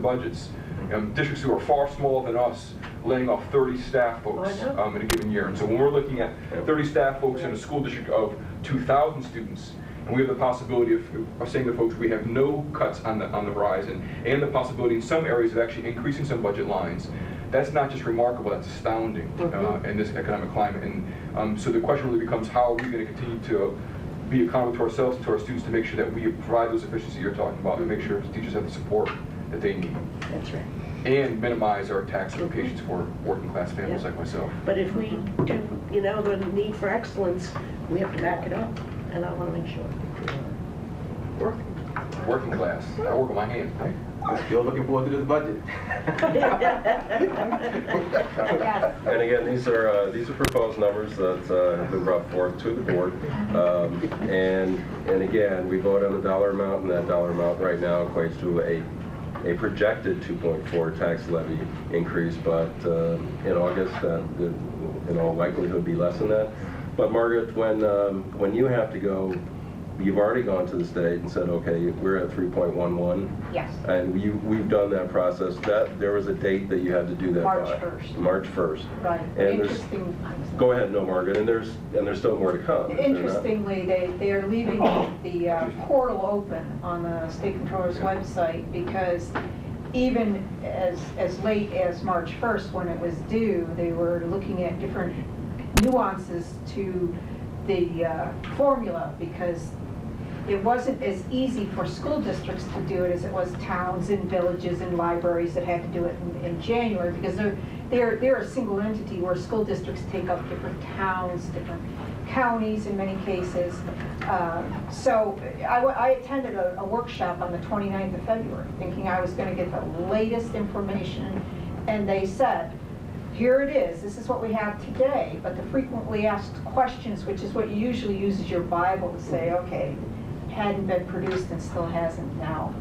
budgets. Districts who are far smaller than us laying off 30 staff folks in a given year. And so when we're looking at 30 staff folks in a school district of 2,000 students, and we have the possibility of saying to folks we have no cuts on the horizon, and the possibility in some areas of actually increasing some budget lines, that's not just remarkable, that's astounding in this economic climate. And so the question really becomes, how are we going to continue to be accountable to ourselves and to our students to make sure that we provide those efficiencies you're talking about, and make sure teachers have the support that they need. That's right. And minimize our tax implications for working class families like myself. But if we do, the need for excellence, we have to back it up, and I want to make sure. Working class. I work with my hands. I'm still looking forward to this budget. And again, these are proposed numbers that have been brought forth to the board. And again, we vote on a dollar amount, and that dollar amount right now equates to a projected 2.4 tax levy increase, but in August, in all likelihood, be less than that. But Margaret, when you have to go, you've already gone to the state and said, okay, we're at 3.11. Yes. And we've done that process. There was a date that you had to do that March by. 1st. March 1st. Right. And Interesting. go ahead, no, Margaret. And there's still more to come. Interestingly, they are leaving the portal open on the state controller's website, because even as late as March 1st, when it was due, they were looking at different nuances to the formula, because it wasn't as easy for school districts to do it as it was towns and villages and libraries that had to do it in January, because they're a single entity, where school districts take up different towns, different counties in many cases. So I attended a workshop on the 29th of February, thinking I was going to get the latest information, and they said, here it is, this is what we have today, but the frequently asked questions, which is what you usually use as your Bible to say, okay, hadn't been produced and still hasn't now,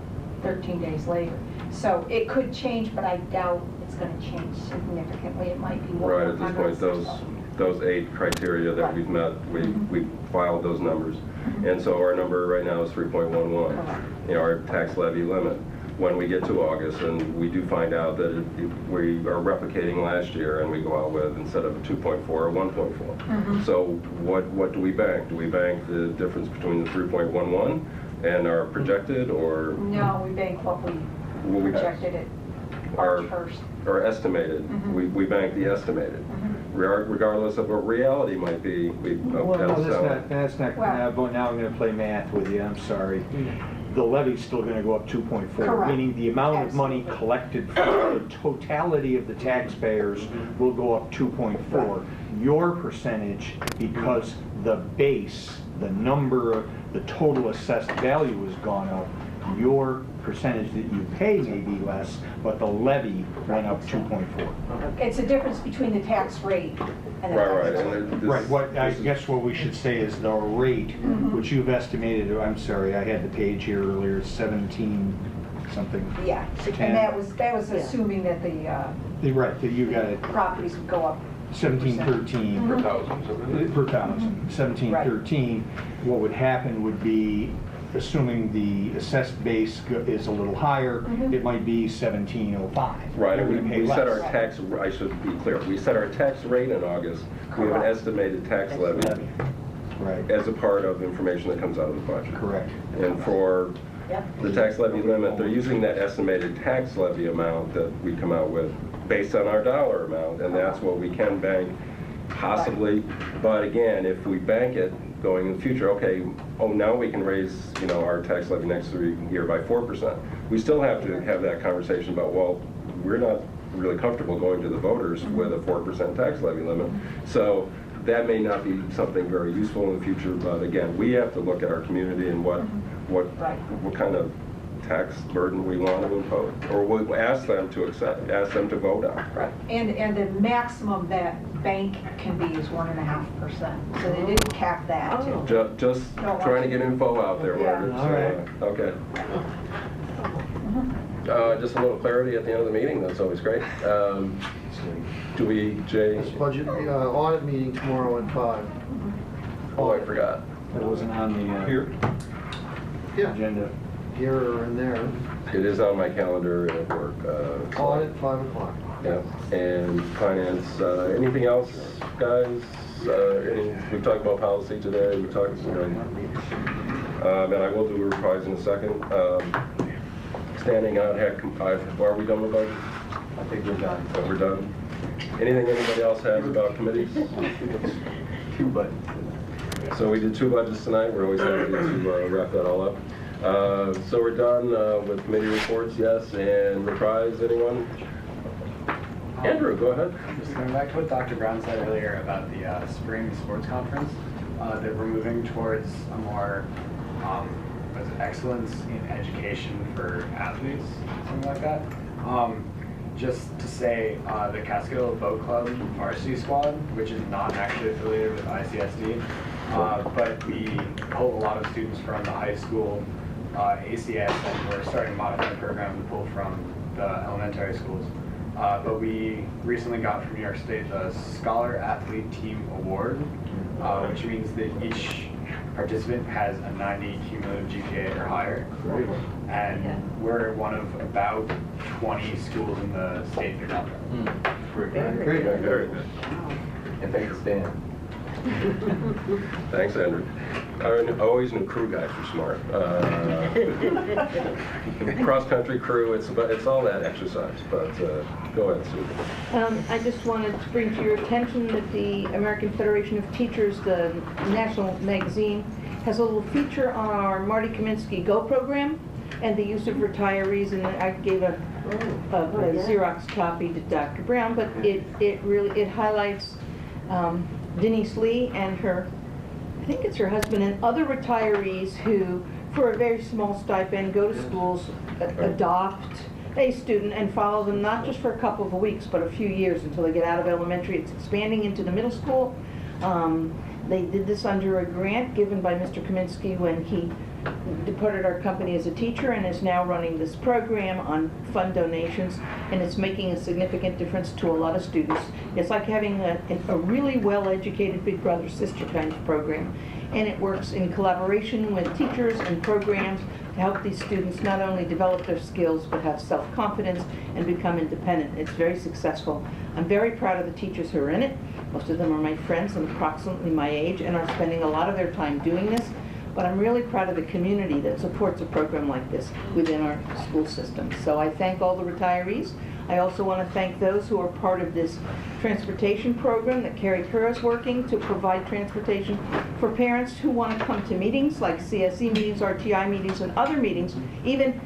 13 days later. So it could change, but I doubt it's going to change significantly. It might be right at this point, those 8 criteria that we've met, we filed those numbers, and so our number right now is 3.11. Our tax levy limit. When we get to August and we do find out that we are replicating last year, and we go out with, instead of a 2.4, a 1.4. So what do we bank? Do we bank the difference between the 3.11 and our projected, or? No, we bank what we projected it March 1st. Or estimated. We bank the estimated. Regardless of what reality might be. That's not, now I'm going to play math with you, I'm sorry. The levy's still going to go up 2.4, meaning the amount of money collected from the totality of the taxpayers will go up 2.4. Your percentage, because the base, the number, the total assessed value has gone up, your percentage that you pay may be less, but the levy went up 2.4. It's a difference between the tax rate and the tax rate. Right, what I guess what we should say is the rate, which you've estimated, I'm sorry, I had the page here earlier, 17 something. Yeah, 10. and that was assuming that the right, that you got it. Properties would go up 1713 Per thousand. per thousand. 1713. What would happen would be, assuming the assessed base is a little higher, it might be 1705. Right, We're and gonna we pay set less. our tax, I should be clear, we set our tax rate in August. We have an estimated tax levy Right. as a part of information that comes out of the budget. Correct. And for Yep. the tax levy limit, they're using that estimated tax levy amount that we come out with based on our dollar amount, and that's what we can bank possibly. But again, if we bank it going in the future, okay, now we can raise, our tax levy next year by 4%. We still have to have that conversation about, well, we're not really comfortable going to the voters with a 4% tax levy limit. So that may not be something very useful in the future, but again, we have to look at our community and what kind of tax burden we want to impose, or we'll ask them to accept, ask them to vote on. Right, and the maximum that bank can be is 1.5%, so they didn't cap that. Just trying to get info out there, Margaret. All right. Okay. Just a little clarity at the end of the meeting, that's always great. Do we, Jay? Budget audit meeting tomorrow at 5. Oh, I forgot. That wasn't on the Here? Yeah. agenda. here or in there. It is on my calendar at work. So- Audit, 5 o'clock. Yeah, and finance, anything else, guys? We talked about policy today, we talked, and I will do a reprise in a second. Standing out, are we done with budget? I think we're done. So we're done. Anything anybody else has about committees? 2 budgets. So we did 2 budgets tonight, we're always happy to wrap that all up. So we're done with committee reports, yes, and reprise, anyone? Andrew, go ahead. Just going back to what Dr. Brown said earlier about the spring sports conference, that we're moving towards a more excellence in education for athletes, something like that. Just to say, the Catskill Boat Club varsity squad, which is not actually affiliated with ICSD, but we pull a lot of students from the high school ACS, and we're starting a modified program to pull from the elementary schools. But we recently got from New York State the Scholar Athlete Team Award, which means that each participant has a 90 cumulative GPA or higher. And we're one of about 20 schools in the state that got that. Great. Very good. And thank you, Stan. Thanks, Andrew. I always knew crew guys were smart. Cross-country crew, it's all that exercise, but go ahead, Sue. I just wanted to bring to your attention that the American Federation of Teachers, the national magazine, has a little feature on our Marty Kaminsky Go program and the use of retirees, and I gave a Xerox copy to Dr. Brown, but it highlights Denise Lee and her, I think it's her husband, and other retirees who, for a very small stipend, go to schools, adopt a student and follow them not just for a couple of weeks, but a few years until they get out of elementary. It's expanding into the middle school. They did this under a grant given by Mr. Kaminsky when he departed our company as a teacher, and is now running this program on fund donations, and it's making a significant difference to a lot of students. It's like having a really well-educated big brother-sister kind of program, and it works in collaboration with teachers and programs to help these students not only develop their skills but have self-confidence and become independent. It's very successful. I'm very proud of the teachers who are in it. Most of them are my friends and approximately my age and are spending a lot of their time doing this. But I'm really proud of the community that supports a program like this within our school system. So I thank all the retirees. I also want to thank those who are part of this transportation program that Carrie Kerr is working to provide transportation for parents who want to come to meetings like CSE meetings, RTI meetings, and other meetings, even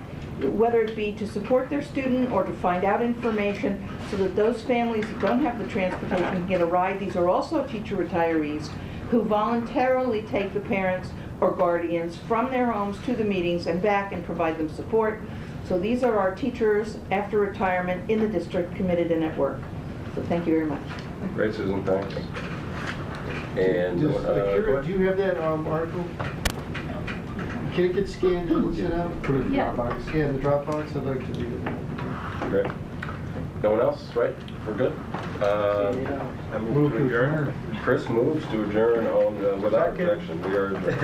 whether it be to support their student or to find out information, so that those families who don't have the transportation can get a ride. These are also teacher retirees who voluntarily take the parents or guardians from their homes to the meetings and back and provide them support. So these are our teachers after retirement in the district, committed and at work. So thank you very much. Great, Susan, thanks. And, Just, go ahead. do you have that article? Can it get scanned and sent out? Put it in the Yeah. Dropbox. Scan the Dropbox, I'd like to read it. Great. No one else, right? We're good? I move to adjourn. Chris moves to adjourn without objection. We are adjourned.